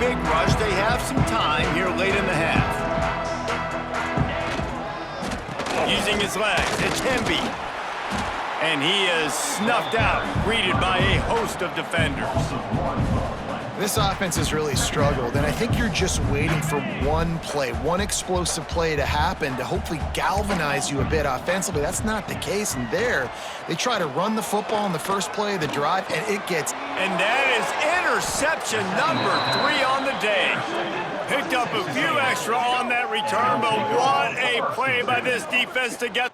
big rush. They have some time here late in the half. Using his legs, it's Hemby. And he is snuffed out, greeted by a host of defenders. This offense has really struggled, and I think you're just waiting for one play, one explosive play to happen to hopefully galvanize you a bit offensively. That's not the case, and there, they try to run the football in the first play of the drive, and it gets... And that is interception number 3 on the day. Picked up a few extra on that return, but what a play by this defense to get...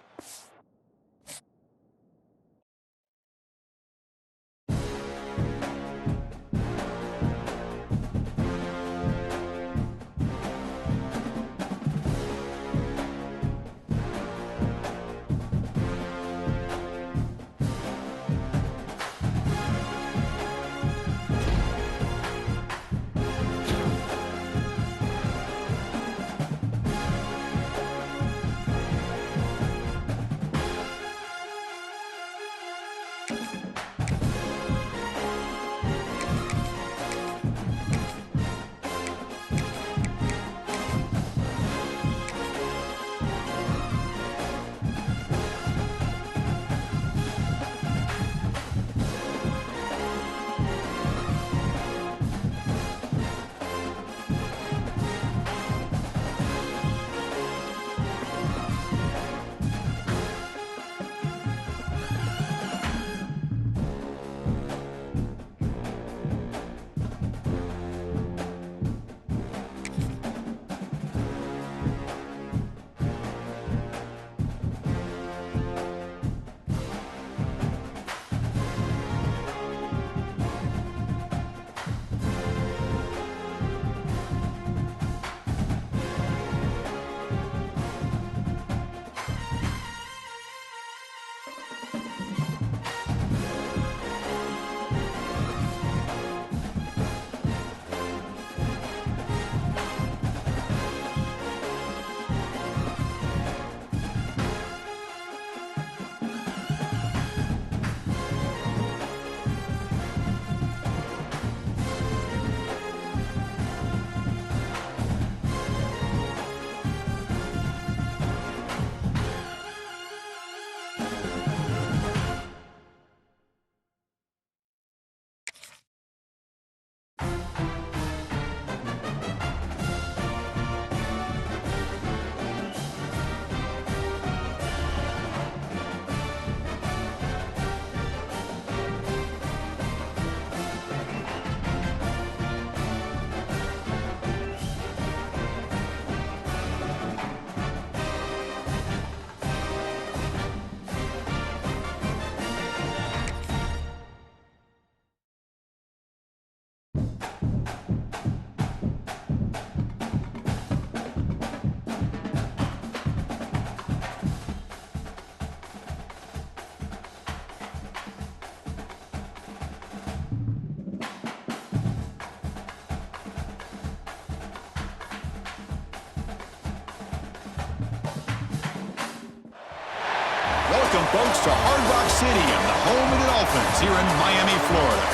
Welcome, folks, to Hard Rock Stadium, the home of the Dolphins here in Miami, Florida.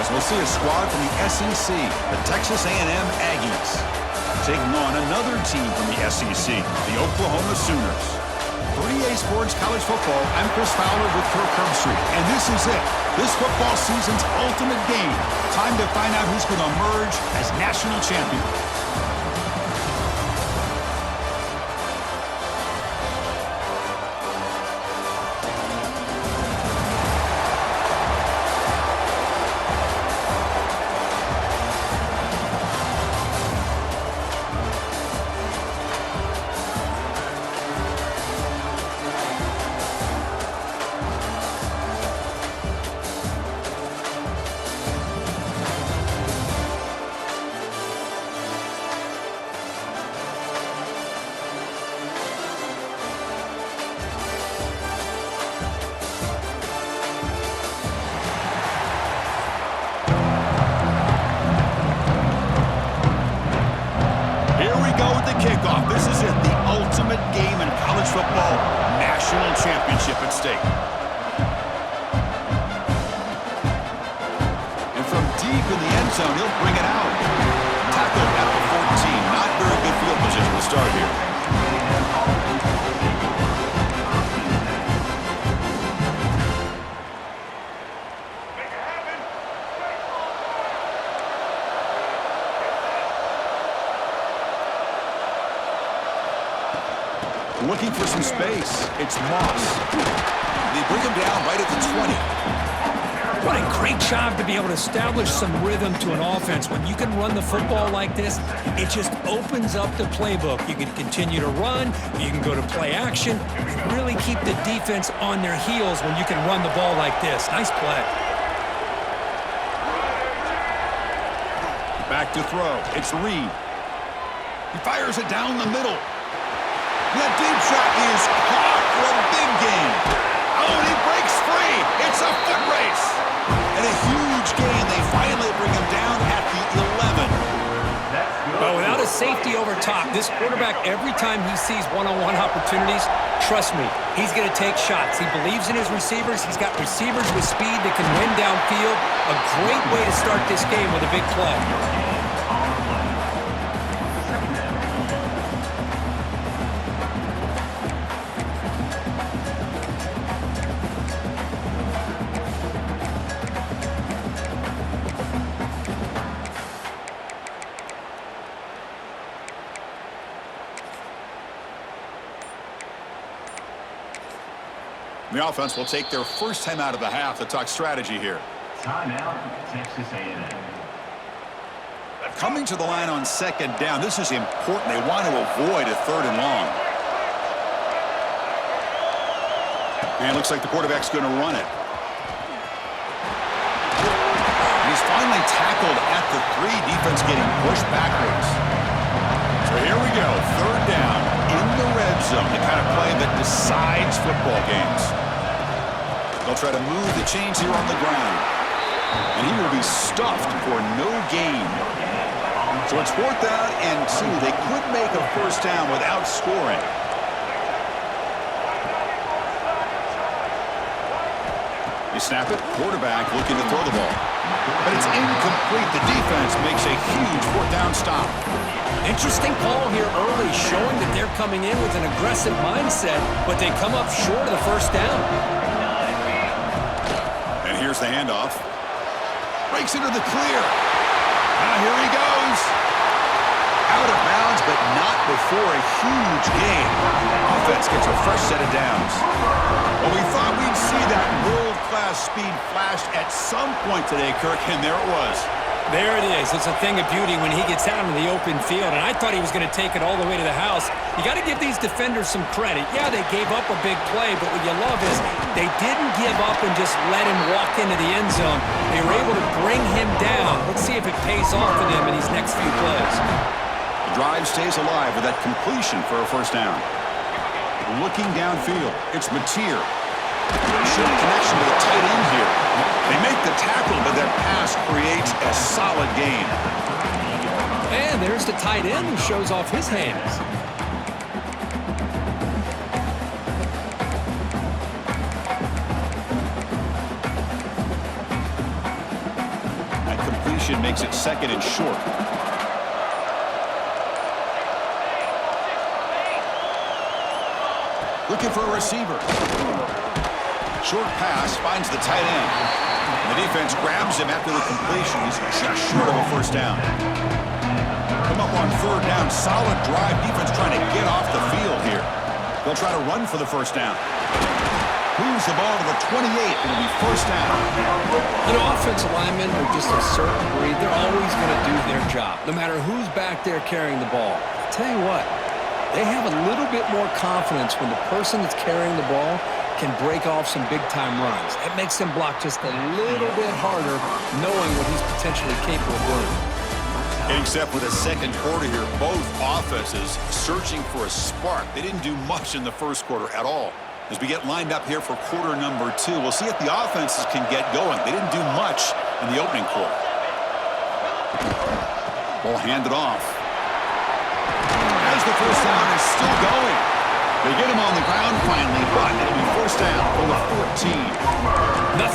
As we'll see a squad from the SEC, the Texas A&M Aggies, taking on another team from the SEC, the Oklahoma Sooners. For EA Sports College Football, I'm Chris Fowler with Kirk Herbstreit, and this is it. This football season's ultimate game. Time to find out who's going to emerge as national champion. Kickoff. This is it, the ultimate game in college football, national championship at stake. And from deep in the end zone, he'll bring it out. start here. Looking for some space. It's Moss. They bring him down right at the 20. What a great job to be able to establish some rhythm to an offense. When you can run the football like this, it just opens up the playbook. You can continue to run. You can go to play action. Really keep the defense on their heels when you can run the ball like this. Nice play. Back to throw. It's Reed. He fires it down the middle. That deep shot is caught for a big gain. Oh, and he breaks free. It's a foot race. And a huge gain. They finally bring him down at the 11. Well, without a safety over top, this quarterback, every time he sees one-on-one opportunities, trust me, he's going to take shots. He believes in his receivers. He's got receivers with speed that can win downfield. A great way to start this game with a big play. The offense will take their first time out of the half to talk strategy here. Timeout, Texas A&M. Coming to the line on second down. This is important. They want to avoid a 3rd and long. And it looks like the quarterback's going to run it. And he's finally tackled at the 3. Defense getting pushed backwards. So here we go. 3rd down in the red zone. The kind of play that decides football games. They'll try to move the chains here on the ground. And he will be stuffed for no gain. So it's 4th down and 2. They could make a first down without scoring. They snap it. Quarterback looking to throw the ball. But it's incomplete. The defense makes a huge 4th down stop. Interesting call here early, showing that they're coming in with an aggressive mindset, but they come up short of the first down. And here's the handoff. Breaks into the clear. Here he goes. Out of bounds, but not before a huge gain. Offense gets a fresh set of downs. Well, we thought we'd see that world-class speed flashed at some point today, Kirk, and there it was. There it is. It's a thing of beauty when he gets out into the open field, and I thought he was going to take it all the way to the house. You got to give these defenders some credit. Yeah, they gave up a big play, but what you love is they didn't give up and just let him walk into the end zone. They were able to bring him down. Let's see if it pays off for them in these next few plays. The drive stays alive with that completion for a first down. Looking downfield, it's Mateer. Short connection to the tight end here. They make the tackle, but that pass creates a solid gain. And there's the tight end who shows off his hands. That completion makes it 2nd and short. Looking for a receiver. Short pass finds the tight end. The defense grabs him after the completion. He's just short of a first down. Come up on 3rd down. Solid drive. Defense trying to get off the field here. They'll try to run for the first down. Moves the ball to the 28. It'll be first down. You know, offensive linemen are just a certain breed. They're always going to do their job, no matter who's back there carrying the ball. I'll tell you what, they have a little bit more confidence when the person that's carrying the ball can break off some big-time runs. It makes him block just a little bit harder, knowing what he's potentially capable of doing. Except for the second quarter here, both offenses searching for a spark. They didn't do much in the first quarter at all. As we get lined up here for quarter number 2, we'll see if the offenses can get going. They didn't do much in the opening quarter. Ball handed off. As the first down is still going. They get him on the ground finally, but it'll be first down from the 14.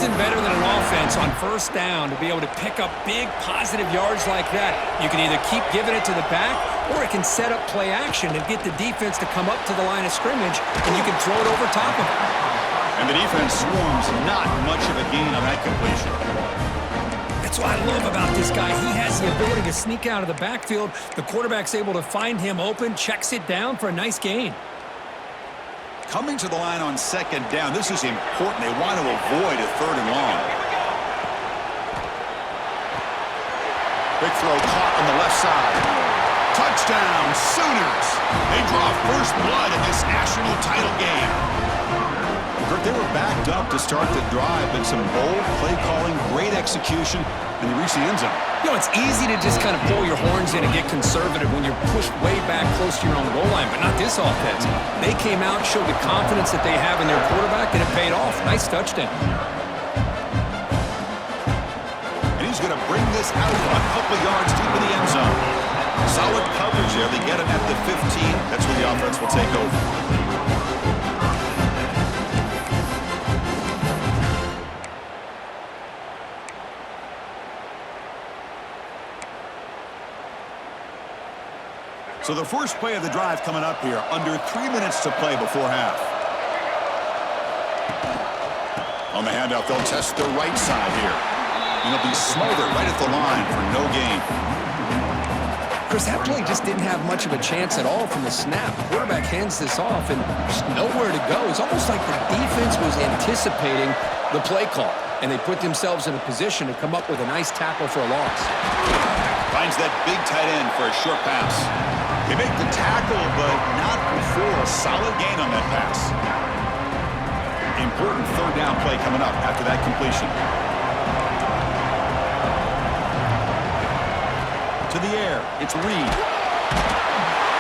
nothing better than an offense on first down to be able to pick up big positive yards like that. You can either keep giving it to the back, or it can set up play action and get the defense to come up to the line of scrimmage, and you can throw it over top of it. And the defense swarms, not much of a gain on that completion. That's what I love about this guy. He has the ability to sneak out of the backfield. The quarterback's able to find him open, checks it down for a nice gain. Coming to the line on second down, this is important. They want to avoid a third and long. Quick throw caught on the left side. Touchdown, Sooners! They draw first blood in this national title game. They were backed up to start the drive, but some bold play calling, great execution, and they reached the end zone. You know, it's easy to just kind of pull your horns in and get conservative when you're pushed way back close to your own goal line, but not this offense. They came out, showed the confidence that they have in their quarterback, and it paid off. Nice touchdown. And he's going to bring this out a couple yards deep in the end zone. Solid coverage there. They get him at the 15. That's where the offense will take over. So the first play of the drive coming up here, under 3 minutes to play before half. On the handoff, they'll test the right side here. And it'll be smothered right at the line for no gain. Chris, that play just didn't have much of a chance at all from the snap. Quarterback hands this off and just nowhere to go. It's almost like the defense was anticipating the play call, and they put themselves in a position to come up with a nice tackle for a loss. Finds that big tight end for a short pass. They make the tackle, but not before a solid gain on that pass. Important third down play coming up after that completion. To the air, it's Reed.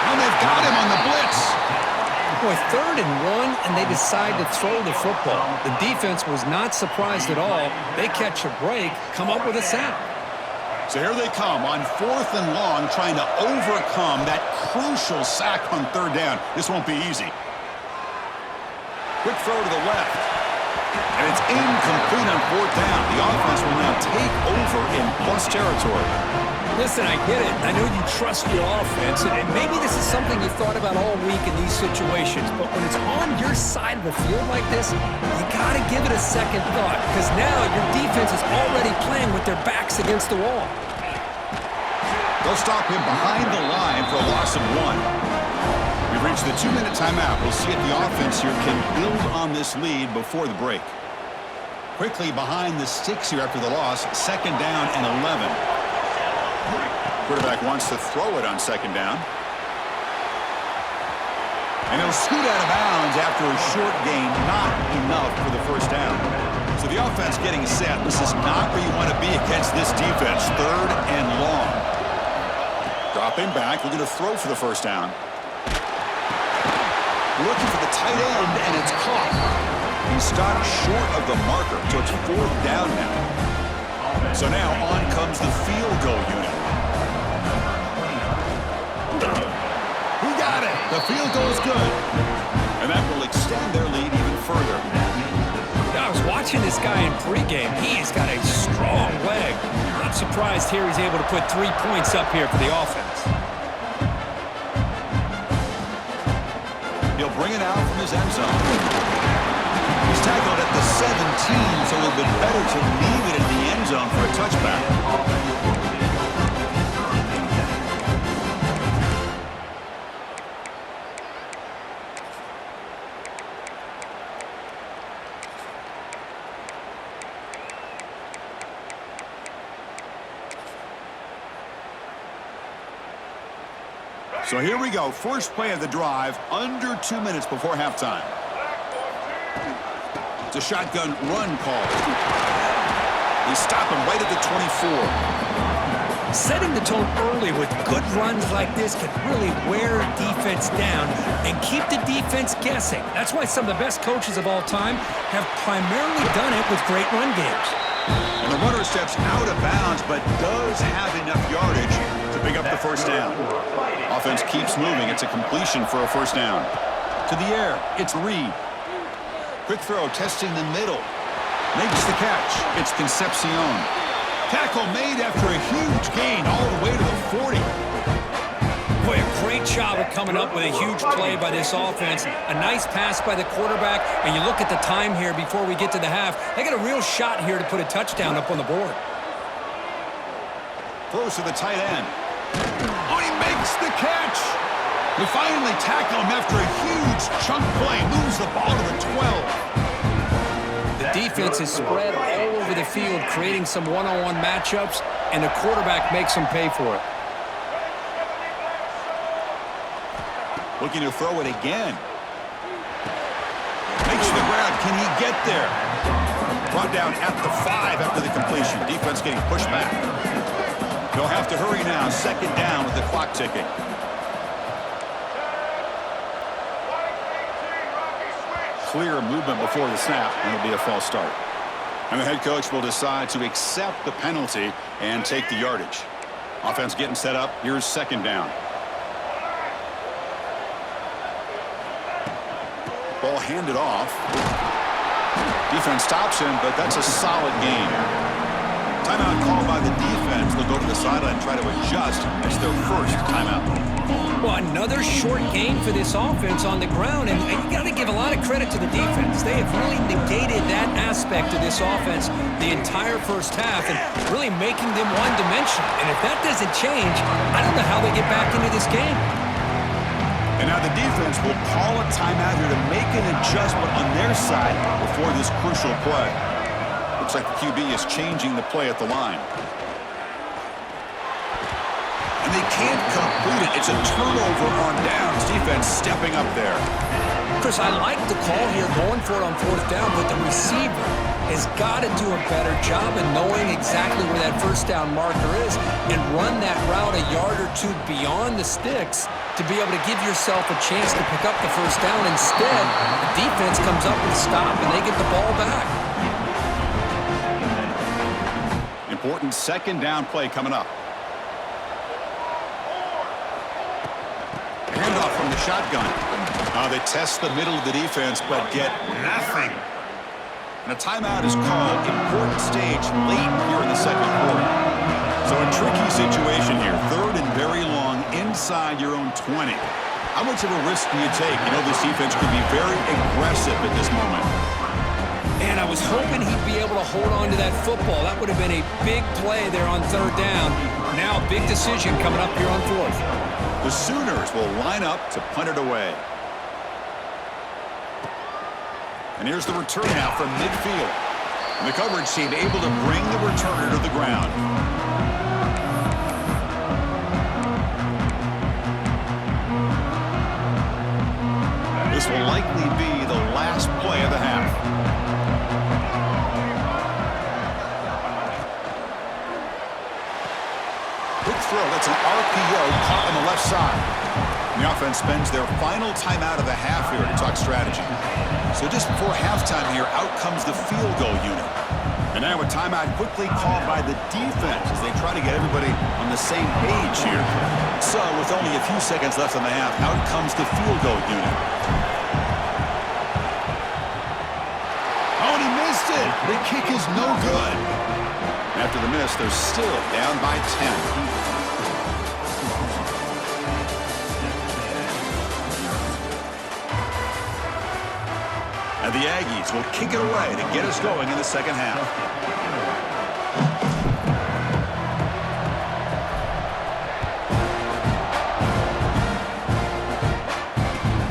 And they've got him on the blitz. Boy, 3rd and 1, and they decide to throw the football. The defense was not surprised at all. They catch a break, come up with a sack. So here they come on 4th and long, trying to overcome that crucial sack on 3rd down. This won't be easy. Quick throw to the left. And it's incomplete on 4th down. The offense will now take over in plus territory. Listen, I get it. I know you trust your offense, and maybe this is something you thought about all week in these situations, but when it's on your side of the field like this, you got to give it a second thought, because now your defense is already playing with their backs against the wall. They'll stop him behind the line for a loss of 1. We've reached the 2-minute timeout. We'll see if the offense here can build on this lead before the break. Quickly behind the sticks here after the loss, 2nd down and 11. Quarterback wants to throw it on 2nd down. And he'll scoot out of bounds after a short gain, not enough for the 1st down. So the offense getting set. This is not where you want to be against this defense. 3rd and long. Dropping back, looking to throw for the 1st down. Looking for the tight end, and it's caught. He stopped short of the marker, so it's 4th down now. So now on comes the field goal unit. He got it. The field goal is good. And that will extend their lead even further. I was watching this guy in pregame. He has got a strong leg. Not surprised here he's able to put 3 points up here for the offense. He'll bring it out from his end zone. He's tackled at the 17, so it would have been better to leave it in the end zone for a touchback. So here we go. First play of the drive, under 2 minutes before halftime. It's a shotgun run call. They stop him right at the 24. Setting the tone early with good runs like this can really wear defense down and keep the defense guessing. That's why some of the best coaches of all time have primarily done it with great run games. And the runner steps out of bounds, but does have enough yardage to pick up the 1st down. Offense keeps moving. It's a completion for a 1st down. To the air, it's Reed. Quick throw, testing the middle. Makes the catch. It's Concepcion. Tackle made after a huge gain all the way to the 40. Boy, a great job of coming up with a huge play by this offense. A nice pass by the quarterback, and you look at the time here before we get to the half. They got a real shot here to put a touchdown up on the board. Throws to the tight end. Oh, he makes the catch. We finally tackle him after a huge chunk play. Moves the ball to the 12. The defense is spread all over the field, creating some one-on-one matchups, and the quarterback makes them pay for it. Looking to throw it again. Makes the grab. Can he get there? Brought down at the 5 after the completion. Defense getting pushed back. They'll have to hurry now. Second down with the clock ticking. Clear movement before the snap, and it'll be a false start. And the head coach will decide to accept the penalty and take the yardage. Offense getting set up. Here's second down. Ball handed off. Defense stops him, but that's a solid gain. Timeout called by the defense. They'll go to the sideline and try to adjust. It's their first timeout. Well, another short gain for this offense on the ground, and you got to give a lot of credit to the defense. They have really negated that aspect of this offense the entire first half and really making them one-dimensional. And if that doesn't change, I don't know how they get back into this game. And now the defense will call a timeout here to make an adjustment on their side before this crucial play. Looks like the QB is changing the play at the line. And they can't complete it. It's a turnover on downs. Defense stepping up there. Chris, I like the call here going for it on fourth down, but the receiver has got to do a better job of knowing exactly where that first down marker is and run that route a yard or two beyond the sticks to be able to give yourself a chance to pick up the first down. Instead, the defense comes up with a stop and they get the ball back. Important second down play coming up. Handoff from the shotgun. They test the middle of the defense, but get nothing. And a timeout is called. Important stage late here in the second quarter. So a tricky situation here. Third and very long inside your own 20. How much of a risk do you take? You know this defense could be very aggressive at this moment. And I was hoping he'd be able to hold on to that football. That would have been a big play there on third down. Now a big decision coming up here on fourth. The Sooners will line up to punt it away. And here's the return now from midfield. And the coverage team able to bring the returner to the ground. This will likely be the last play of the half. Quick throw. That's an RPO caught on the left side. And the offense spends their final timeout of the half here to talk strategy. So just before halftime here, out comes the field goal unit. And now a timeout quickly called by the defense as they try to get everybody on the same page here. So with only a few seconds left in the half, out comes the field goal unit. Oh, and he missed it. The kick is no good. After the miss, they're still down by 10. And the Aggies will kick it away to get us going in the second half.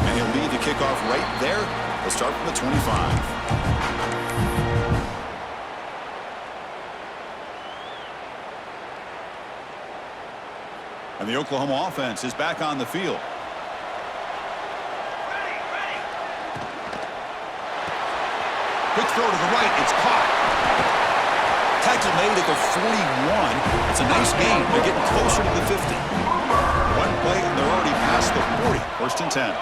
And he'll lead the kickoff right there. They'll start from the 25. And the Oklahoma offense is back on the field. Quick throw to the right. It's caught. Tackle made at the 41. It's a nice gain. They're getting closer to the 50. One play, and they're already past the 40. First and 10.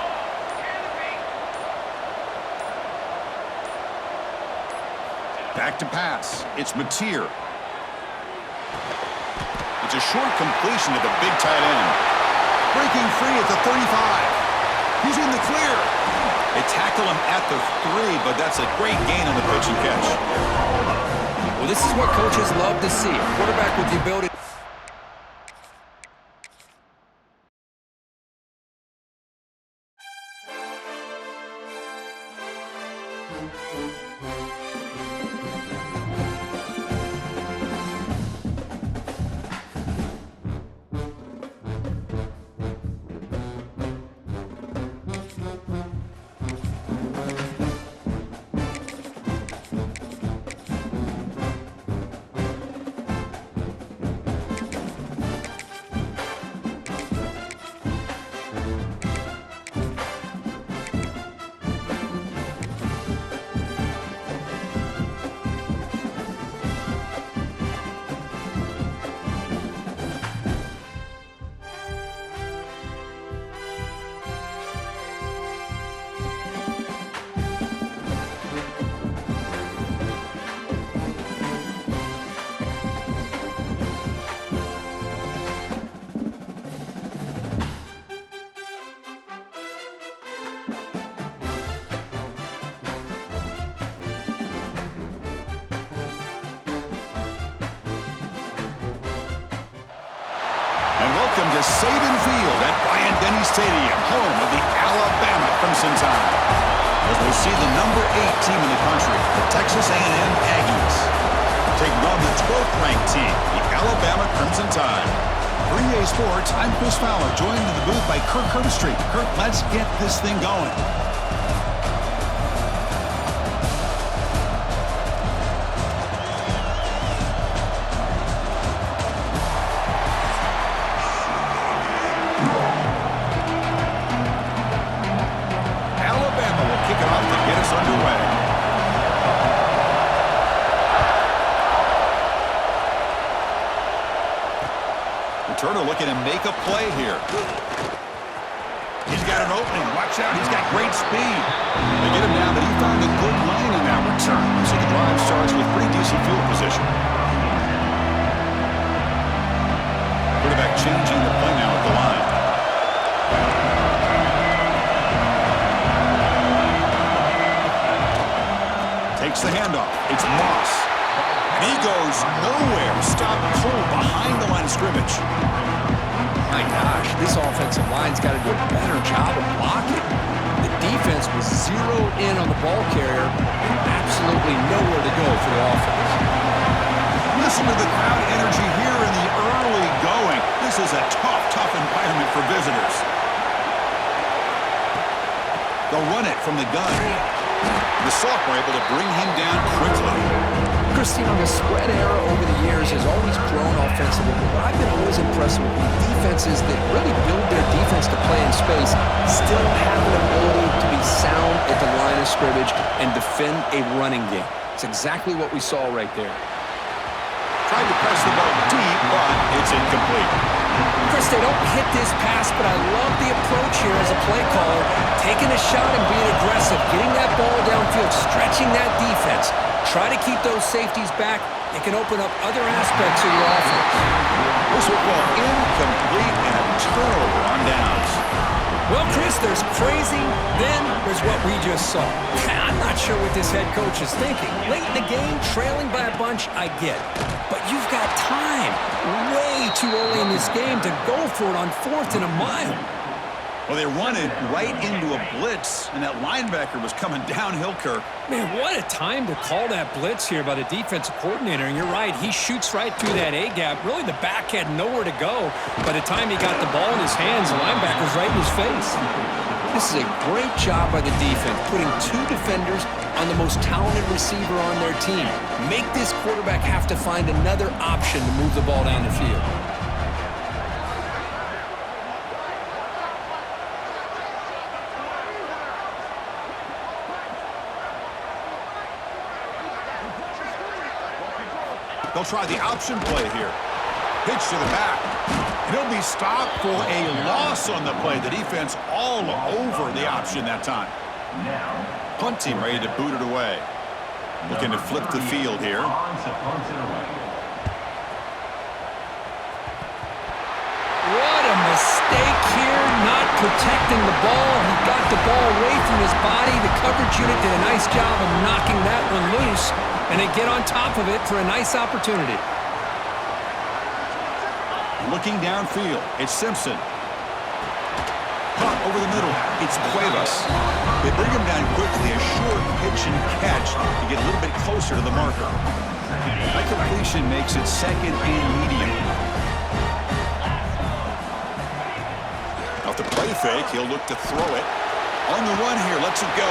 Back to pass. It's Mateer. It's a short completion to the big tight end. Breaking free at the 35. He's in the clear. They tackle him at the 3, but that's a great gain on the pitch and catch. Well, this is what coaches love to see. A quarterback with the ability. Welcome to Saban Field at Bryant-Denny Stadium, home of the Alabama Crimson Tide. As we see the number 8 team in the country, the Texas A&M Aggies, taking on the 12th-ranked team, the Alabama Crimson Tide. For EA Sports, I'm Chris Fowler, joined in the booth by Kirk Herbstreit. Kirk, let's get this thing going. Turner looking to make a play here. He's got an opening. Watch out. He's got great speed. They get him down, but he found a good lane on that return. So the drive starts with pretty decent field position. Quarterback changing the play now at the line. Takes the handoff. It's Moss. And he goes nowhere. Stop cold behind the line of scrimmage. My gosh, this offensive line's got to do a better job of blocking. The defense was zeroed in on the ball carrier and absolutely nowhere to go for the offense. Listen to the crowd energy here in the early going. This is a tough environment for visitors. They'll run it from the gun. The Sock were able to bring him down quickly. Christine, the spread era over the years has always grown offensively, but I've been always impressed with defenses that really build their defense to play in space, still have an ability to be sound at the line of scrimmage and defend a running game. It's exactly what we saw right there. Tried to press the ball deep, but it's incomplete. Chris, they don't hit this pass, but I love the approach here as a play caller, taking a shot and being aggressive, getting that ball downfield, stretching that defense. Try to keep those safeties back. It can open up other aspects of your offense. This will fall incomplete and a turnover on downs. Well, Chris, there's crazy, then there's what we just saw. I'm not sure what this head coach is thinking. Late in the game, trailing by a bunch, I get. But you've got time, way too early in this game to go for it on 4th and a mile. Well, they run it right into a blitz, and that linebacker was coming downhill, Kirk. Man, what a time to call that blitz here by the defensive coordinator. And you're right, he shoots right through that A-gap. Really, the back had nowhere to go. By the time he got the ball in his hands, the linebacker's right in his face. This is a great job by the defense, putting 2 defenders on the most talented receiver on their team. Make this quarterback have to find another option to move the ball down the field. They'll try the option play here. Pitch to the back. He'll be stopped for a loss on the play. The defense all over the option that time. Punt team ready to boot it away. Looking to flip the field here. What a mistake here, not protecting the ball. He got the ball away from his body. The coverage unit did a nice job of knocking that one loose, and they get on top of it for a nice opportunity. Looking downfield, it's Simpson. Caught over the middle, it's Cuevas. They bring him down quickly, a short pitch and catch to get a little bit closer to the marker. That completion makes it second and medium. Off the play fake, he'll look to throw it. On the run here, lets it go.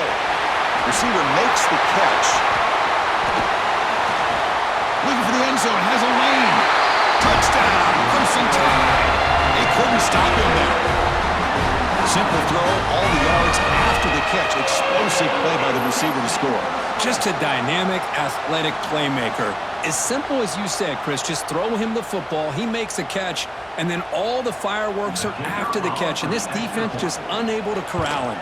Receiver makes the catch. Looking for the end zone, has a lane. Touchdown, Crimson Tide. They couldn't stop him there. Simple throw, all the yards after the catch. Explosive play by the receiver to score. Just a dynamic, athletic playmaker. As simple as you said, Chris, just throw him the football, he makes a catch, and then all the fireworks are after the catch, and this defense just unable to corral him.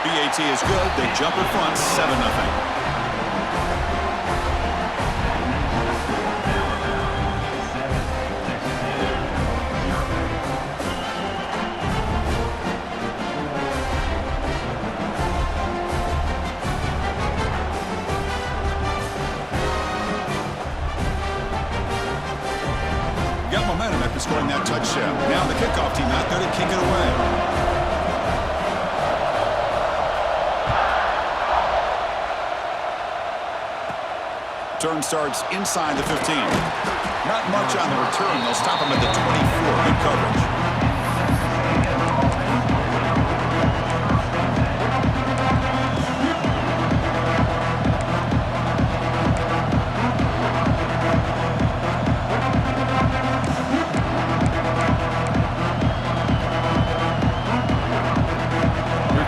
BAT is good. They jump in front, 7-0. Got momentum after scoring that touchdown. Now the kickoff team out there to kick it away. Turn starts inside the 15. Not much on the return. They'll stop him at the 24. Good coverage.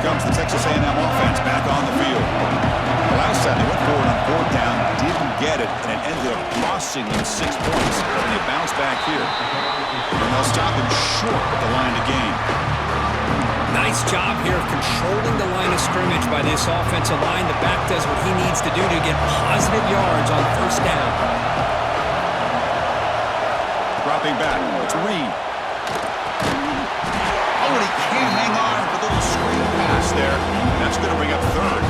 Comes the Texas A&M offense back on the field. The last time they went forward on fourth down, didn't get it, and it ended up costing them 6 points. And they bounce back here. And they'll stop him short at the line to gain. Nice job here of controlling the line of scrimmage by this offensive line. The back does what he needs to do to get positive yards on first down. Dropping back, it's Reed. Oh, and he can't hang on with a little screen pass there. That's going to bring up third.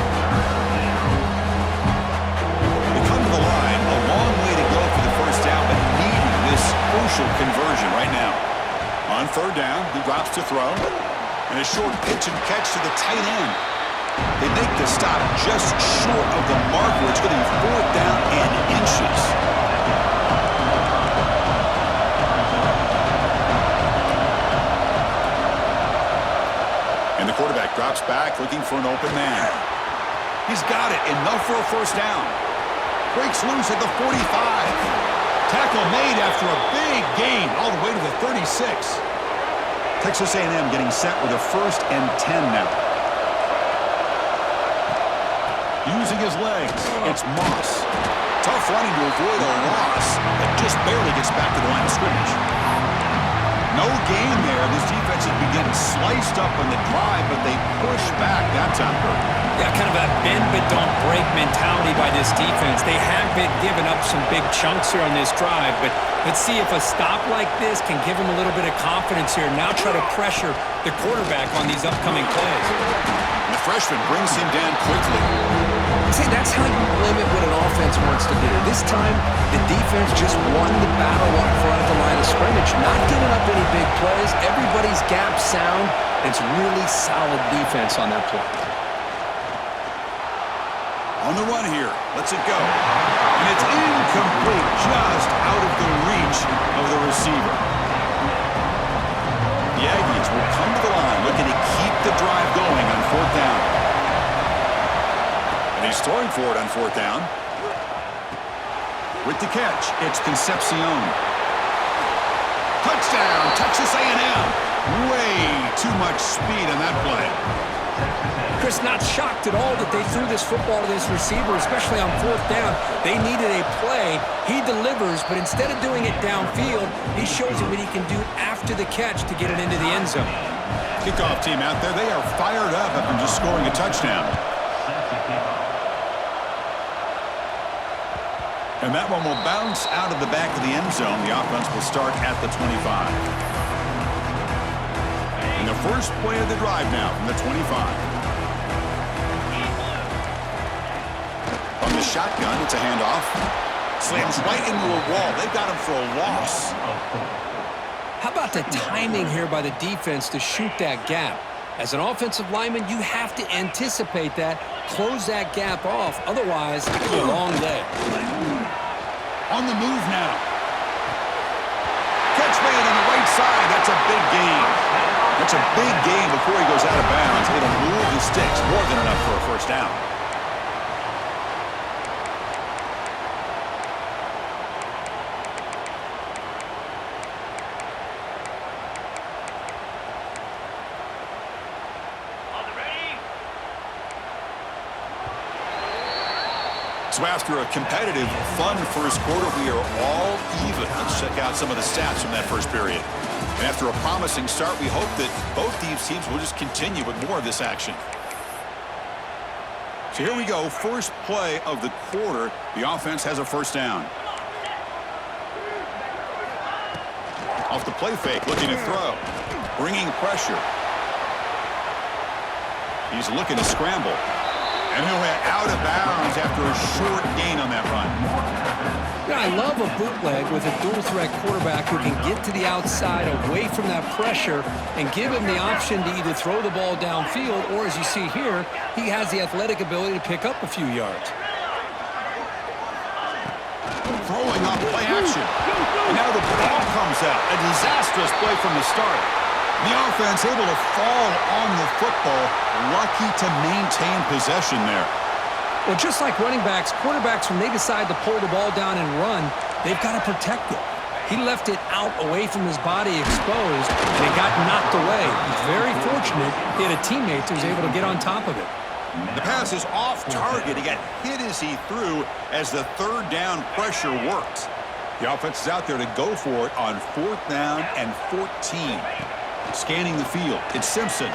They come to the line, a long way to go for the first down, but needing this crucial conversion right now. On third down, he drops to throw. And a short pitch and catch to the tight end. They make the stop just short of the marker. It's going to be fourth down and inches. And the quarterback drops back, looking for an open man. He's got it, enough for a first down. Breaks loose at the 45. Tackle made after a big gain, all the way to the 36. Texas A&M getting set with a 1st and 10 now. Using his legs, it's Moss. Tough running to avoid a loss, but just barely gets back to the line of scrimmage. No gain there. This defense has been getting sliced up on the drive, but they push back that time. Yeah, kind of a bend but don't break mentality by this defense. They have been giving up some big chunks here on this drive, but let's see if a stop like this can give them a little bit of confidence here. Now try to pressure the quarterback on these upcoming plays. And the freshman brings him down quickly. See, that's how you limit what an offense wants to do. This time, the defense just won the battle up front at the line of scrimmage, not giving up any big plays. Everybody's gap sound. It's really solid defense on that play. On the run here, lets it go. And it's incomplete, just out of the reach of the receiver. The Aggies will come to the line, looking to keep the drive going on fourth down. And he's throwing for it on fourth down. With the catch, it's Concepcion. Touchdown, Texas A&M. Way too much speed on that play. Chris, not shocked at all that they threw this football to this receiver, especially on fourth down. They needed a play. He delivers, but instead of doing it downfield, he shows them what he can do after the catch to get it into the end zone. Kickoff team out there, they are fired up after just scoring a touchdown. And that one will bounce out of the back of the end zone. The offense will start at the 25. And the First play of the drive now from the 25. From the shotgun, it's a handoff. Slams right into a wall. They've got him for a loss. How about the timing here by the defense to shoot that gap? As an offensive lineman, you have to anticipate that, close that gap off. Otherwise, it's a long day. On the move now. Catch made on the right side. That's a big gain. That's a big gain before he goes out of bounds. It'll move the sticks. More than enough for a first down. So after a competitive, fun first quarter, we are all even. Let's check out some of the stats from that first period. And after a promising start, we hope that both these teams will just continue with more of this action. So here we go, first play of the quarter. The offense has a first down. Off the play fake, looking to throw. Bringing pressure. He's looking to scramble. And he'll head out of bounds after a short gain on that run. Yeah, I love a bootleg with a dual-threat quarterback who can get to the outside away from that pressure and give him the option to either throw the ball downfield or, as you see here, he has the athletic ability to pick up a few yards. Throwing on play action. And now the ball comes out. A disastrous play from the start. The offense able to fall on the football. Lucky to maintain possession there. Well, just like running backs, quarterbacks, when they decide to pull the ball down and run, they've got to protect it. He left it out away from his body exposed, and it got knocked away. He's very fortunate he had a teammate who was able to get on top of it. The pass is off target. He got hit as he threw as the third down pressure worked. The offense is out there to go for it on 4th down and 14. Scanning the field, it's Simpson.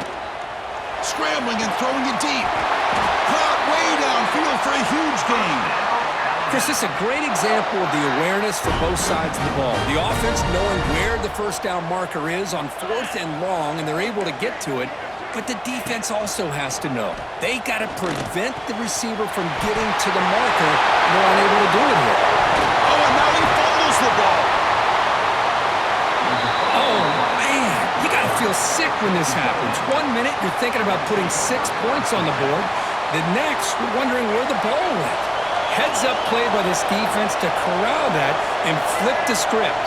Scrambling and throwing it deep. Caught way downfield for a huge gain. Chris, this is a great example of the awareness for both sides of the ball. The offense knowing where the first down marker is on 4th and long, and they're able to get to it. But the defense also has to know. They got to prevent the receiver from getting to the marker, and they're unable to do it here. Oh, and now he fumbles the ball. Oh, man, you got to feel sick when this happens. 1 minute, you're thinking about putting 6 points on the board. The next, you're wondering where the ball went. Heads-up play by this defense to corral that and flip the script.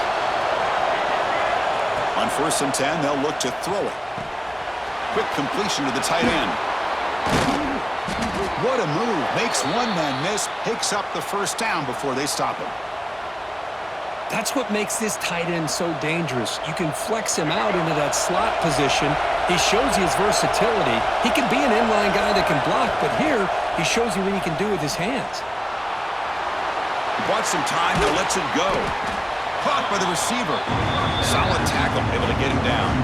On 1st and 10, they'll look to throw it. Quick completion to the tight end. What a move. Makes one man miss, picks up the first down before they stop him. That's what makes this tight end so dangerous. You can flex him out into that slot position. He shows you his versatility. He can be an inline guy that can block, but here he shows you what he can do with his hands. He bought some time, now lets it go. Caught by the receiver. Solid tackle, able to get him down.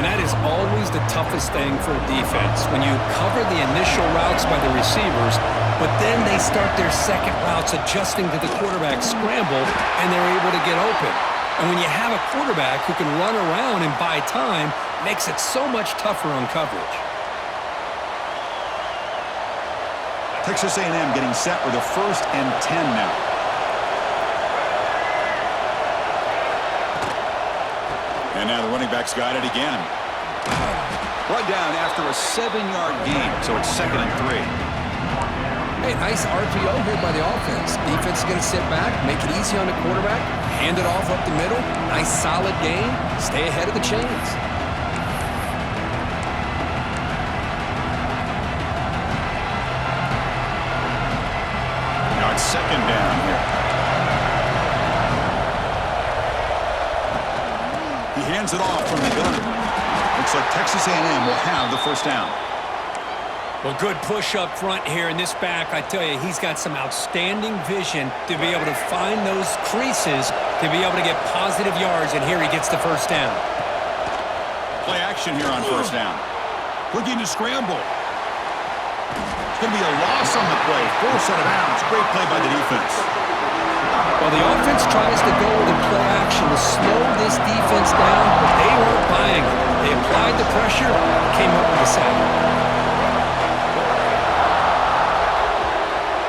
And that is always the toughest thing for a defense, when you cover the initial routes by the receivers, but then they start their second routes adjusting to the quarterback's scramble, and they're able to get open. And when you have a quarterback who can run around and buy time, it makes it so much tougher on coverage. Texas A&M getting set with a 1st and 10 now. And now the running back's got it again. Brought down after a 7-yard gain, so it's 2nd and 3. Hey, nice RPO here by the offense. Defense is going to sit back, make it easy on the quarterback, hand it off up the middle. Nice solid gain. Stay ahead of the chains. Now it's 2nd down here. He hands it off from the gunner. Looks like Texas A&M will have the first down. Well, good push up front here in this back. I tell you, he's got some outstanding vision to be able to find those creases to be able to get positive yards, and here he gets the first down. Play action here on 1st down. Looking to scramble. It's going to be a loss on the play. Forced out of bounds. Great play by the defense. Well, the offense tries to go with a play action to slow this defense down, but they weren't buying it. They applied the pressure and came up with a sack.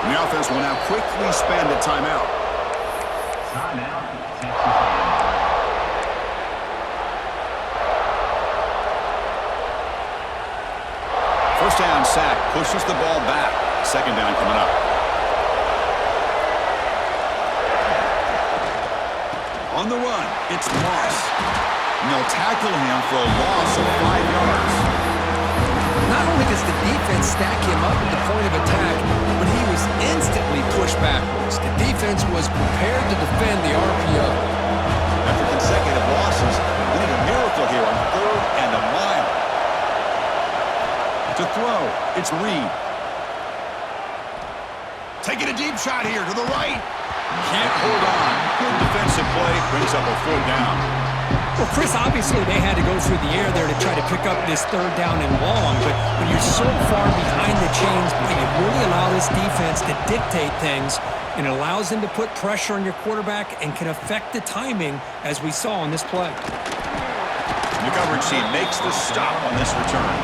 The offense will now quickly spend a timeout. Timeout, Texas A&M. First down sack pushes the ball back. Second down coming up. On the run, it's Moss. And they'll tackle him for a loss of 5 yards. Not only does the defense stack him up at the point of attack, but he was instantly pushed backwards. The defense was prepared to defend the RPO. After consecutive losses, they need a miracle here on 3rd and a mile. To throw, it's Reed. Taking a deep shot here to the right. Can't hold on. Good defensive play. Brings up a 4th down. Well, Chris, obviously they had to go through the air there to try to pick up this 3rd down and long, but when you're so far behind the chains, you really allow this defense to dictate things, and it allows them to put pressure on your quarterback and can affect the timing, as we saw on this play. The coverage team makes the stop on this return.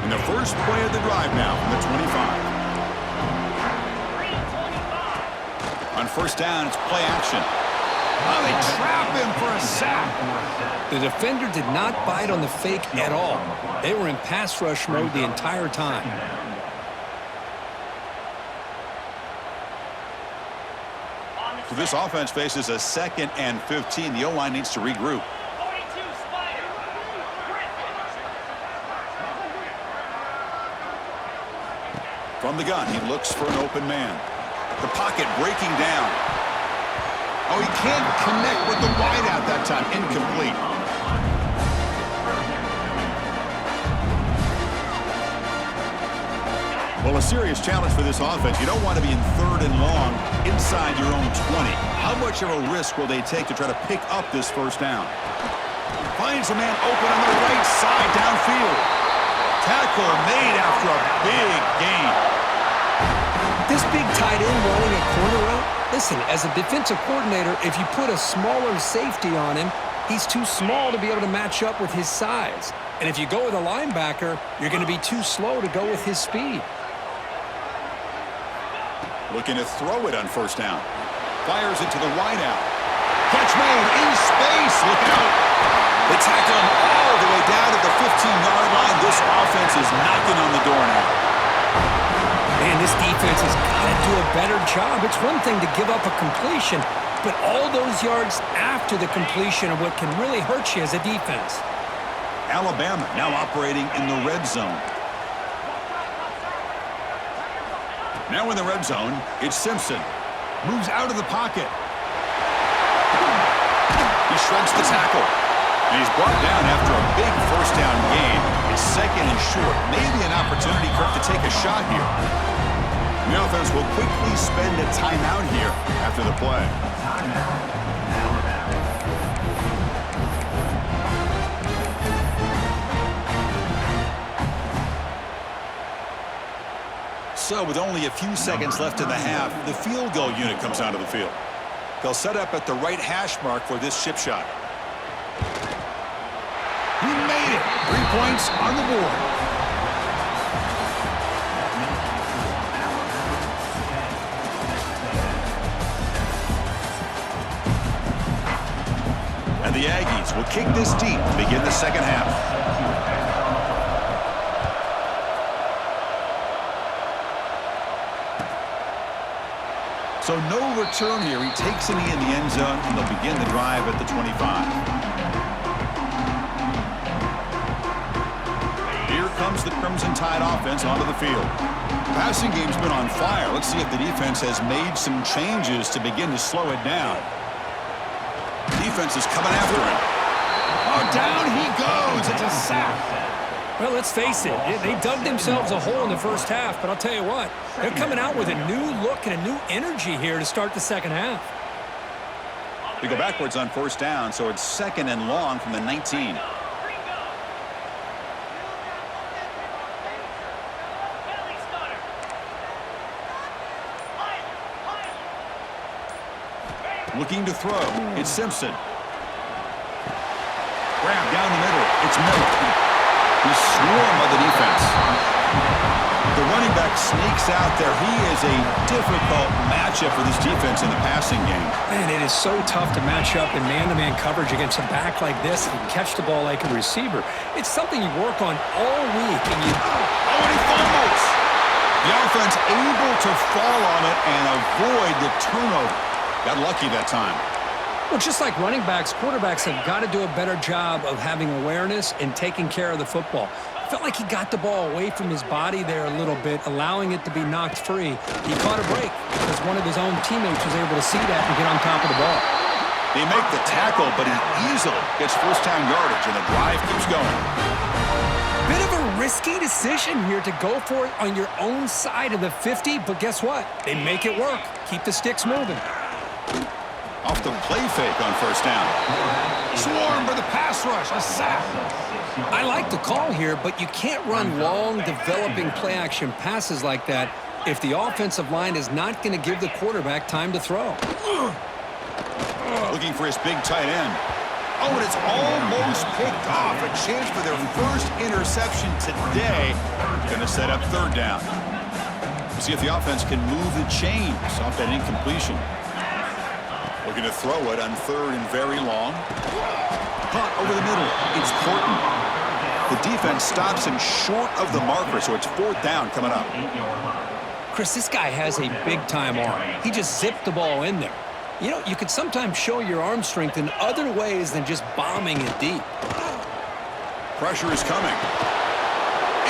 And the first play of the drive now from the 25. On first down, it's play action. Oh, they trap him for a sack. The defender did not bite on the fake at all. They were in pass rush mode the entire time. So this offense faces a 2nd and 15. The O-line needs to regroup. From the gun, he looks for an open man. The pocket breaking down. Oh, he can't connect with the wideout that time. Incomplete. Well, a serious challenge for this offense. You don't want to be in 3rd and long inside your own 20. How much of a risk will they take to try to pick up this first down? Finds a man open on the right side downfield. Tackle made after a big gain. This big tight end running a corner route, listen, as a defensive coordinator, if you put a smaller safety on him, he's too small to be able to match up with his size. And if you go with a linebacker, you're going to be too slow to go with his speed. Looking to throw it on first down. Fires it to the wideout. Catch made in space. Look out. They tackle him all the way down to the 15-yard line. This offense is knocking on the door now. Man, this defense has got to do a better job. It's one thing to give up a completion, but all those yards after the completion are what can really hurt you as a defense. Alabama now operating in the red zone. Now in the red zone, it's Simpson. Moves out of the pocket. He shrugs the tackle. And he's brought down after a big first down gain. It's 2nd and short. Maybe an opportunity for him to take a shot here. The offense will quickly spend a timeout here after the play. So with only a few seconds left in the half, the field goal unit comes onto the field. They'll set up at the right hash mark for this chip shot. He made it. 3 points on the board. And the Aggies will kick this deep to begin the second half. So no return here. He takes it in the end zone, and they'll begin the drive at the 25. Here comes the Crimson Tide offense onto the field. The passing game's been on fire. Let's see if the defense has made some changes to begin to slow it down. Defense is coming after him. Oh, down he goes. It's a sack. Well, let's face it, they dug themselves a hole in the first half, but I'll tell you what, they're coming out with a new look and a new energy here to start the second half. They go backwards on first down, so it's 2nd and long from the 19. Looking to throw. It's Simpson. Grab down the middle. It's Miller. He's swarmed by the defense. The running back sneaks out there. He is a difficult matchup for this defense in the passing game. Man, it is so tough to match up in man-to-man coverage against a back like this and catch the ball like a receiver. It's something you work on all week. And and he fumbles. The offense able to fall on it and avoid the turnover. Got lucky that time. Well, just like running backs, quarterbacks have got to do a better job of having awareness and taking care of the football. Felt like he got the ball away from his body there a little bit, allowing it to be knocked free. He caught a break because one of his own teammates was able to see that and get on top of the ball. They make the tackle, but he easily gets first-down yardage, and the drive keeps going. Bit of a risky decision here to go for it on your own side of the 50, but guess what? They make it work. Keep the sticks moving. Off the play fake on first down. Swarmed by the pass rush. A sack. I like the call here, but you can't run long, developing play-action passes like that if the offensive line is not going to give the quarterback time to throw. Looking for his big tight end. Oh, and it's almost picked off. A chance for their first interception today. Going to set up third down. See if the offense can move the chains off that incompletion. Looking to throw it on third and very long. Punt over the middle. It's Horton. The defense stops him short of the marker, so it's fourth down coming up. Chris, this guy has a big-time arm. He just zipped the ball in there. You know, you could sometimes show your arm strength in other ways than just bombing it deep. Pressure is coming.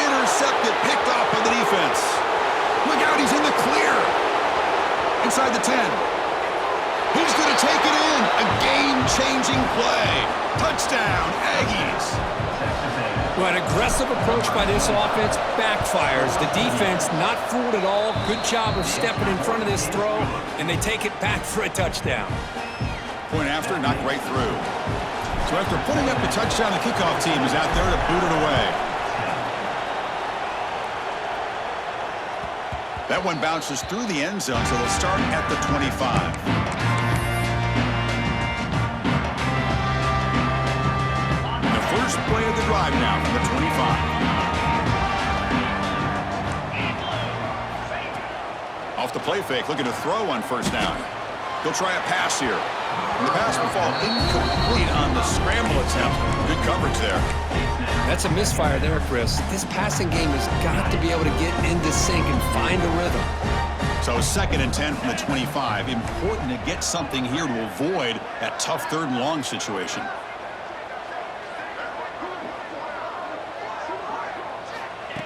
Intercepted, picked off by the defense. Look out, he's in the clear. Inside the 10. He's going to take it in. A game-changing play. Touchdown, Aggies. Well, an aggressive approach by this offense backfires. The defense not fooled at all. Good job of stepping in front of this throw, and they take it back for a touchdown. Point after, knocked right through. So after putting up the touchdown, the kickoff team is out there to boot it away. That one bounces through the end zone, so they'll start at the 25. First play of the drive now from the 25. Off the play fake, looking to throw on first down. He'll try a pass here. And the pass will fall incomplete on the scramble attempt. Good coverage there. That's a misfire there, Chris. This passing game has got to be able to get into sync and find a rhythm. So 2nd and 10 from the 25. Important to get something here to avoid that tough third and long situation.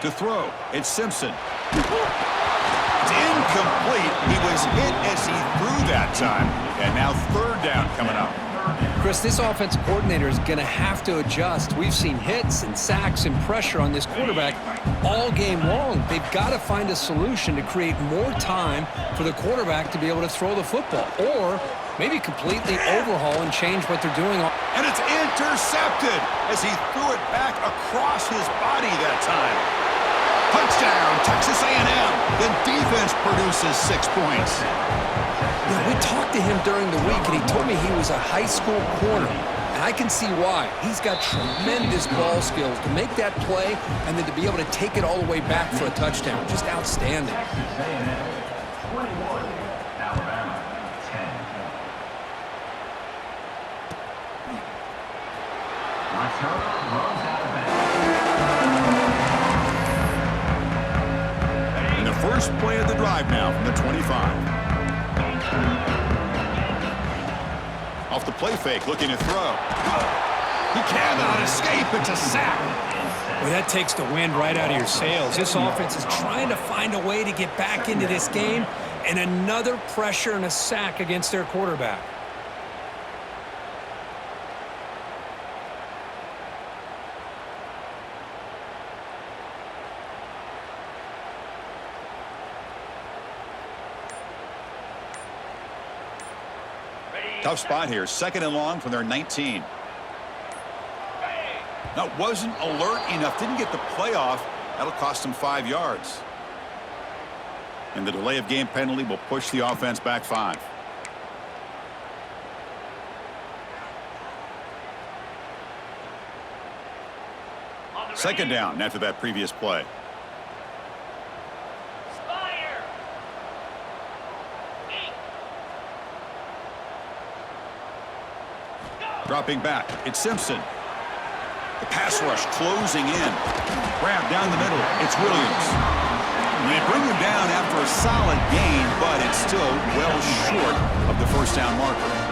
To throw, it's Simpson. It's incomplete. He was hit as he threw that time. And now third down coming up. Chris, this offensive coordinator is going to have to adjust. We've seen hits and sacks and pressure on this quarterback all game long. They've got to find a solution to create more time for the quarterback to be able to throw the football, or maybe completely overhaul and change what they're doing. And it's intercepted as he threw it back across his body that time. Touchdown, Texas A&M. The defense produces 6 points. Yeah, we talked to him during the week, and he told me he was a high school corner. And I can see why. He's got tremendous ball skills to make that play and then to be able to take it all the way back for a touchdown. Just outstanding. And the first play of the drive now from the 25. Off the play fake, looking to throw. He cannot escape. It's a sack. Well, that takes the wind right out of your sails. This offense is trying to find a way to get back into this game, and another pressure and a sack against their quarterback. Tough spot here. 2nd and long from their 19. Now, wasn't alert enough. Didn't get the play off. That'll cost him 5 yards. And the delay of game penalty will push the offense back 5. Second down after that previous play. Dropping back, it's Simpson. The pass rush closing in. Grab down the middle, it's Williams. And they bring him down after a solid gain, but it's still well short of the first down marker.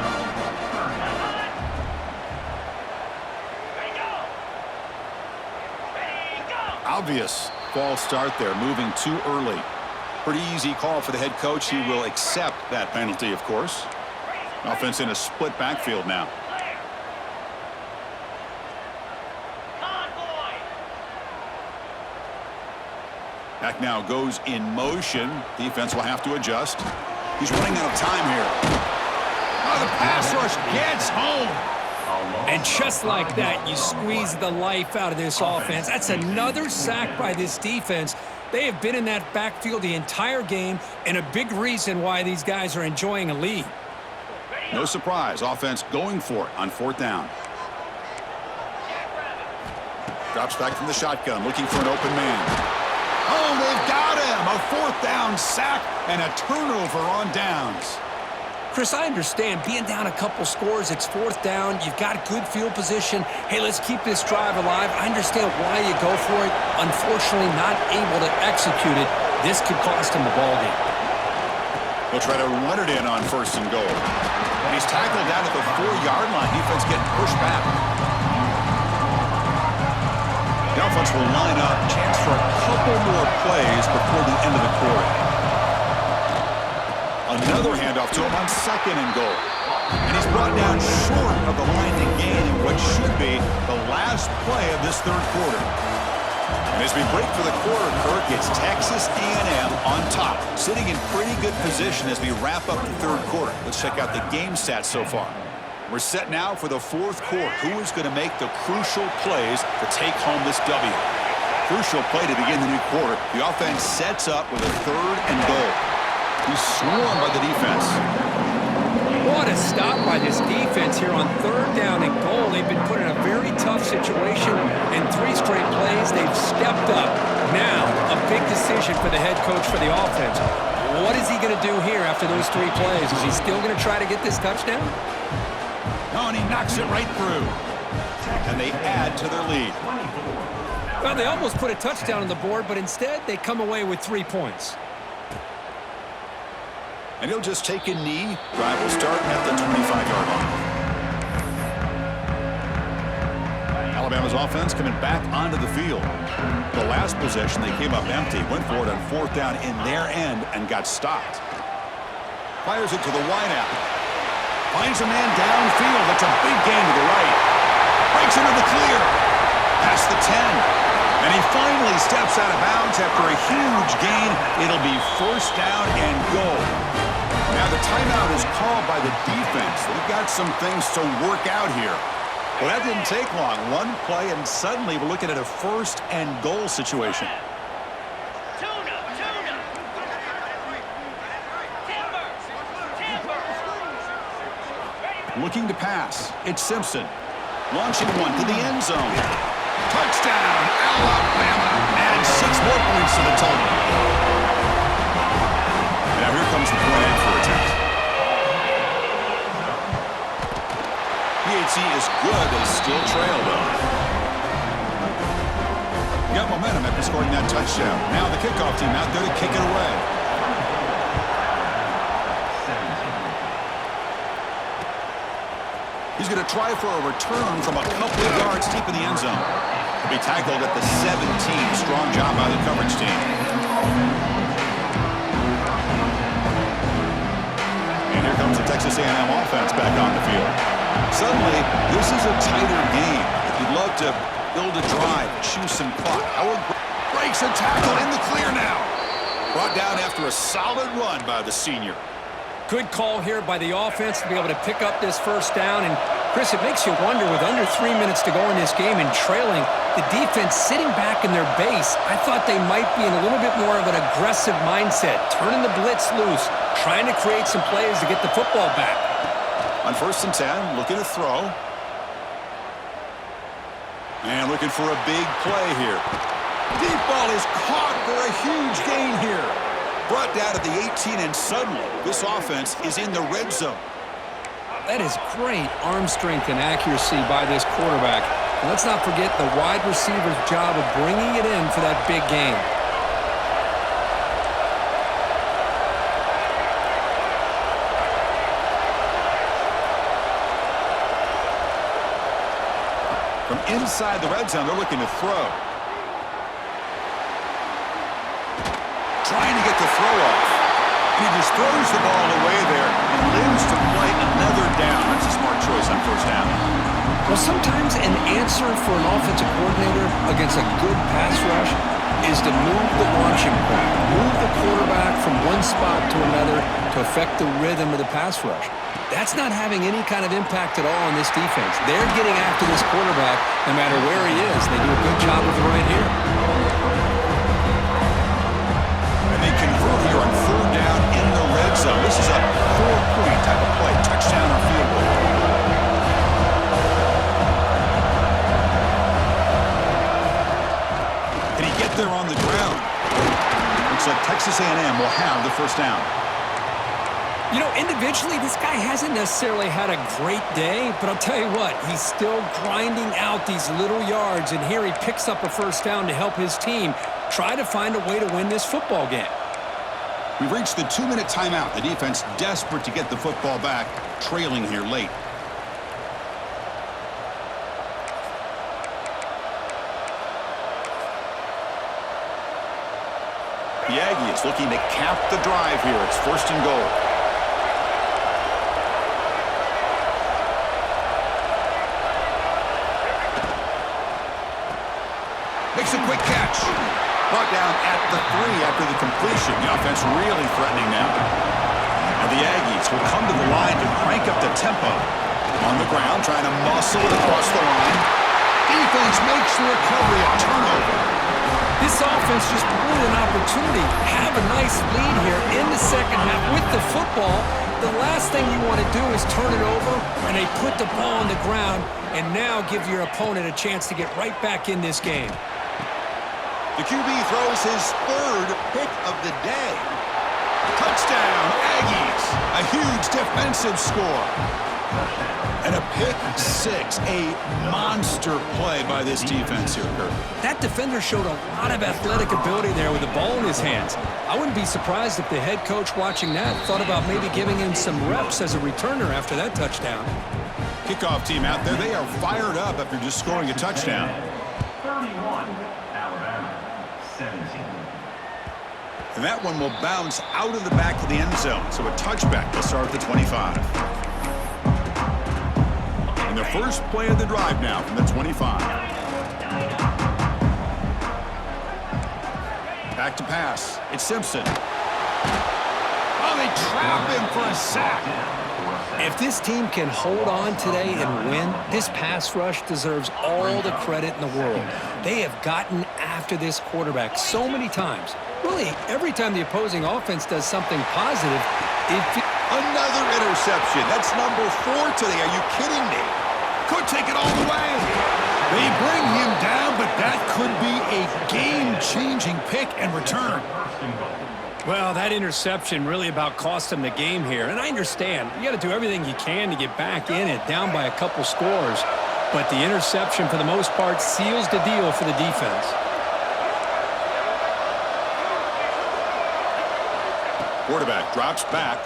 Obvious false start there, moving too early. Pretty easy call for the head coach. He will accept that penalty, of course. Offense in a split backfield now. Back now goes in motion. Defense will have to adjust. He's running out of time here. Oh, the pass rush gets home. And just like that, you squeeze the life out of this offense. That's another sack by this defense. They have been in that backfield the entire game, and a big reason why these guys are enjoying a lead. No surprise, offense going for it on fourth down. Drops back from the shotgun, looking for an open man. Oh, they've got him! A fourth down sack and a turnover on downs. Chris, I understand being down a couple scores, it's fourth down, you've got good field position. Hey, let's keep this drive alive. I understand why you go for it. Unfortunately, not able to execute it. This could cost him the ball game. He'll try to run it in on first and goal. And he's tackled down at the 4-yard line. Defense getting pushed back. The offense will line up. Chance for a couple more plays before the end of the quarter. Another handoff to him on second and goal. And he's brought down short of the line to gain in what should be the last play of this third quarter. And as we break for the quarter, Kirk, it's Texas A&M on top, sitting in pretty good position as we wrap up the third quarter. Let's check out the game stats so far. We're set now for the fourth quarter. Who is going to make the crucial plays to take home this W? Crucial play to begin the new quarter. The offense sets up with a third and goal. He's swarmed by the defense. What a stop by this defense here on third down and goal. They've been put in a very tough situation, and 3 straight plays, they've stepped up. Now, a big decision for the head coach for the offense. What is he going to do here after those 3 plays? Is he still going to try to get this touchdown? Oh, and he knocks it right through. And they add to their lead. Well, they almost put a touchdown on the board, but instead they come away with 3 points. And he'll just take a knee. Drive will start at the 25-yard line. Alabama's offense coming back onto the field. The last possession, they came up empty, went for it on fourth down in their end and got stopped. Fires it to the wideout. Finds a man downfield. That's a big gain to the right. Breaks into the clear. Past the 10. And he finally steps out of bounds after a huge gain. It'll be first down and goal. Now the timeout is called by the defense. They've got some things to work out here. Well, that didn't take long. One play, and suddenly we're looking at a first and goal situation. Looking to pass. It's Simpson. Launching one to the end zone. Touchdown, Alabama. And 6 more points to the total. Now here comes the point for attempt. PHC is good. They still trail, though. Got momentum after scoring that touchdown. Now the kickoff team out there to kick it away. He's going to try for a return from a couple of yards deep in the end zone. He'll be tackled at the 17. Strong job by the coverage team. And here comes the Texas A&M offense back on the field. Suddenly, this is a tighter game. You'd love to build a drive, choose some clock. Howard breaks a tackle in the clear now. Brought down after a solid run by the senior. Good call here by the offense to be able to pick up this first down. And, Chris, it makes you wonder, with under 3 minutes to go in this game and trailing, the defense sitting back in their base, I thought they might be in a little bit more of an aggressive mindset, turning the blitz loose, trying to create some plays to get the football back. On 1st and 10, looking to throw. And looking for a big play here. Deep ball is caught for a huge gain here. Brought down at the 18, and suddenly this offense is in the red zone. That is great arm strength and accuracy by this quarterback. And let's not forget the wide receiver's job of bringing it in for that big game. From inside the red zone, they're looking to throw. Trying to get the throw off. He just throws the ball away there and lives to play another down. That's a smart choice on first down. Well, sometimes an answer for an offensive coordinator against a good pass rush is to move the launching point, move the quarterback from one spot to another to affect the rhythm of the pass rush. That's not having any kind of impact at all on this defense. They're getting after this quarterback no matter where he is. They do a good job of it right here. And they convert here on third down in the red zone. This is a 4-point type of play, touchdown or field goal. Can he get there on the ground? Looks like Texas A&M will have the first down. You know, individually, this guy hasn't necessarily had a great day, but I'll tell you what, he's still grinding out these little yards, and here he picks up a first down to help his team try to find a way to win this football game. We've reached the 2-minute timeout. The defense desperate to get the football back, trailing here late. The Aggies looking to cap the drive here. It's first and goal. Makes a quick catch. Brought down at the 3 after the completion. The offense really threatening now. And the Aggies will come to the line to crank up the tempo. On the ground, trying to muscle it across the line. Defense makes the recovery a turnover. This offense just blew an opportunity. Have a nice lead here in the second half with the football. The last thing you want to do is turn it over, and they put the ball on the ground and now give your opponent a chance to get right back in this game. The QB throws his third pick of the day. Touchdown, Aggies. A huge defensive score. And a pick six, a monster play by this defense here, Kurt. That defender showed a lot of athletic ability there with the ball in his hands. I wouldn't be surprised if the head coach watching that thought about maybe giving him some reps as a returner after that touchdown. Kickoff team out there, they are fired up after just scoring a touchdown. 31, Alabama, 17. And that one will bounce out of the back of the end zone. So a touchback will start at the 25. And the first play of the drive now from the 25. Back to pass. It's Simpson. Oh, they trap him for a sack. If this team can hold on today and win, this pass rush deserves all the credit in the world. They have gotten after this quarterback so many times. Really, every time the opposing offense does something positive, Another interception. That's number 4 today. Are you kidding me? Could take it all the way. They bring him down, but that could be a game-changing pick and return. Well, that interception really about cost him the game here. And I understand. You got to do everything you can to get back in it, down by a couple scores. But the interception, for the most part, seals the deal for the defense. Quarterback drops back.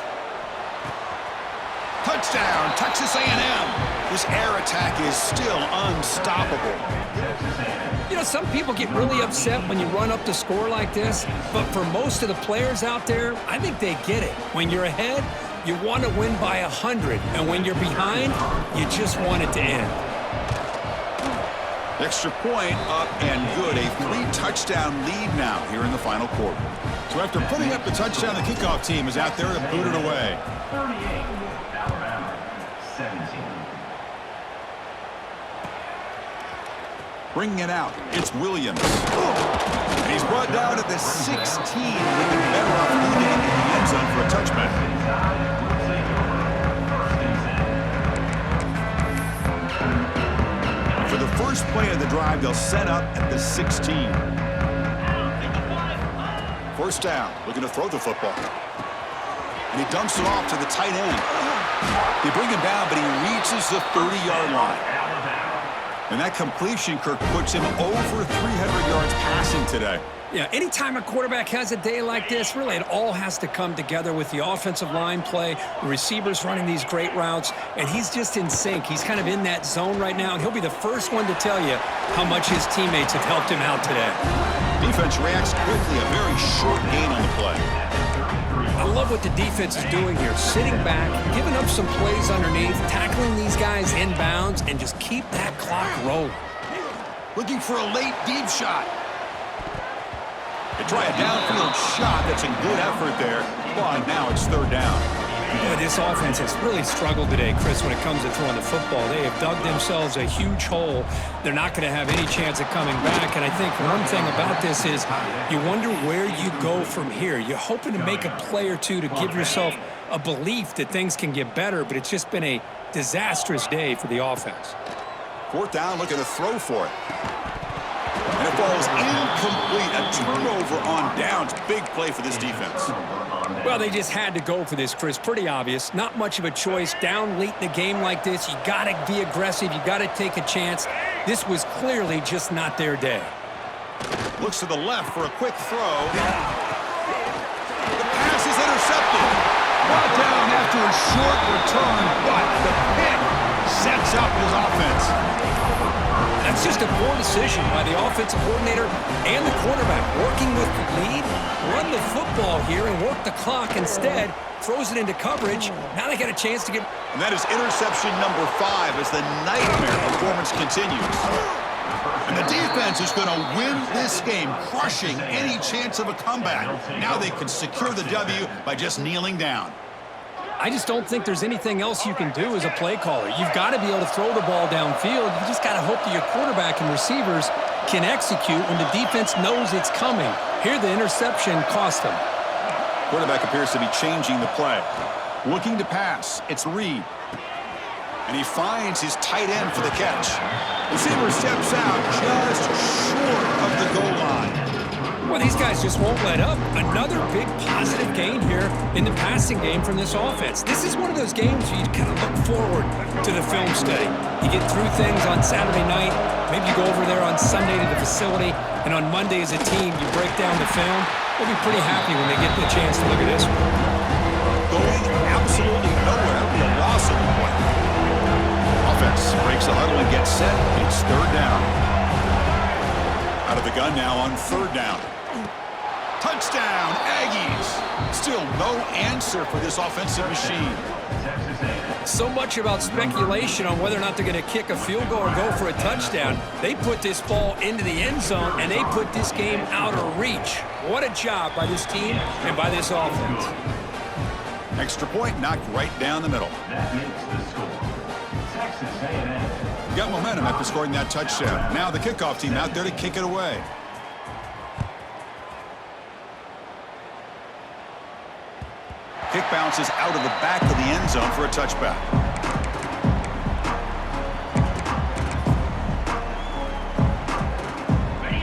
Touchdown, Texas A&M. This air attack is still unstoppable. You know, some people get really upset when you run up the score like this, but for most of the players out there, I think they get it. When you're ahead, you want to win by 100, and when you're behind, you just want it to end. Extra point up and good. A 3-touchdown lead now here in the final quarter. So after putting up the touchdown, the kickoff team is out there to boot it away. 38, Alabama, 17. Bringing it out, it's Williams. And he's brought down at the 16, looking better off moving into the end zone for a touchback. For the first play of the drive, they'll set up at the 16. First down, looking to throw the football. And he dumps it off to the tight end. They bring him down, but he reaches the 30-yard line. And that completion, Kirk, puts him over 300 yards passing today. Yeah, anytime a quarterback has a day like this, really it all has to come together with the offensive line play, the receivers running these great routes, and he's just in sync. He's kind of in that zone right now, and he'll be the first one to tell you how much his teammates have helped him out today. Defense reacts quickly, a very short gain on the play. I love what the defense is doing here, sitting back, giving up some plays underneath, tackling these guys inbounds, and just keep that clock rolling. Looking for a late deep shot. They try a downfield shot. That's a good effort there, but now it's third down. Boy, this offense has really struggled today, Chris, when it comes to throwing the football. They have dug themselves a huge hole. They're not going to have any chance of coming back, and I think one thing about this is you wonder where you go from here. You're hoping to make a play or two to give yourself a belief that things can get better, but it's just been a disastrous day for the offense. Fourth down, looking to throw for it. And it falls incomplete. A turnover on downs. Big play for this defense. Well, they just had to go for this, Chris. Pretty obvious. Not much of a choice. Down late in the game like this, you got to be aggressive. You got to take a chance. This was clearly just not their day. Looks to the left for a quick throw. The pass is intercepted. Brought down after a short return, but the pick sets up his offense. That's just a poor decision by the offensive coordinator and the quarterback. Working with the lead, run the football here and work the clock instead. Throws it into coverage. Now they got a chance to get... And that is interception number 5 as the nightmare performance continues. And the defense is going to win this game, crushing any chance of a comeback. Now they can secure the W by just kneeling down. I just don't think there's anything else you can do as a play caller. You've got to be able to throw the ball downfield. You just got to hope that your quarterback and receivers can execute when the defense knows it's coming. Here, the interception cost them. Quarterback appears to be changing the play. Looking to pass. It's Reed. And he finds his tight end for the catch. Receiver steps out just short of the goal line. Well, these guys just won't let up. Another big positive gain here in the passing game from this offense. This is one of those games where you kind of look forward to the film study. You get through things on Saturday night. Maybe you go over there on Sunday to the facility, and on Monday as a team, you break down the film. They'll be pretty happy when they get the chance to look at this one. Going absolutely nowhere. That'll be a loss of the play. Offense breaks the huddle and gets set. It's third down. Out of the gun now on third down. Touchdown, Aggies. Still no answer for this offensive machine. So much about speculation on whether or not they're going to kick a field goal or go for a touchdown. They put this ball into the end zone, and they put this game out of reach. What a job by this team and by this offense. Extra point knocked right down the middle. That makes the score. Texas A&M. Got momentum after scoring that touchdown. Now the kickoff team out there to kick it away. Kick bounces out of the back of the end zone for a touchback.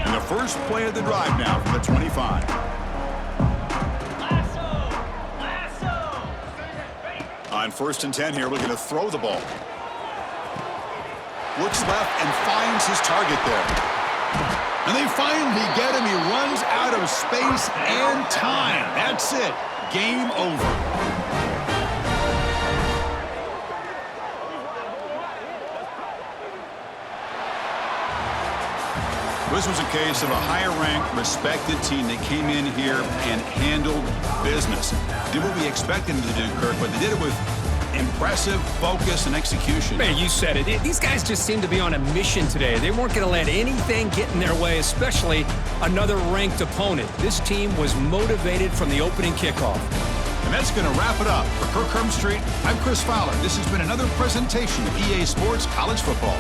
And the first play of the drive now from the 25. On 1st and 10 here, looking to throw the ball. Looks left and finds his target there. And they finally get him. He runs out of space and time. That's it. Game over. This was a case of a higher-ranked, respected team that came in here and handled business. Did what we expected them to do, Kirk, but they did it with impressive focus and execution. Man, you said it. These guys just seem to be on a mission today. They weren't going to let anything get in their way, especially another ranked opponent. This team was motivated from the opening kickoff. And that's going to wrap it up. For Kirk Herbstreit, I'm Chris Fowler. This has been another presentation of EA Sports College Football.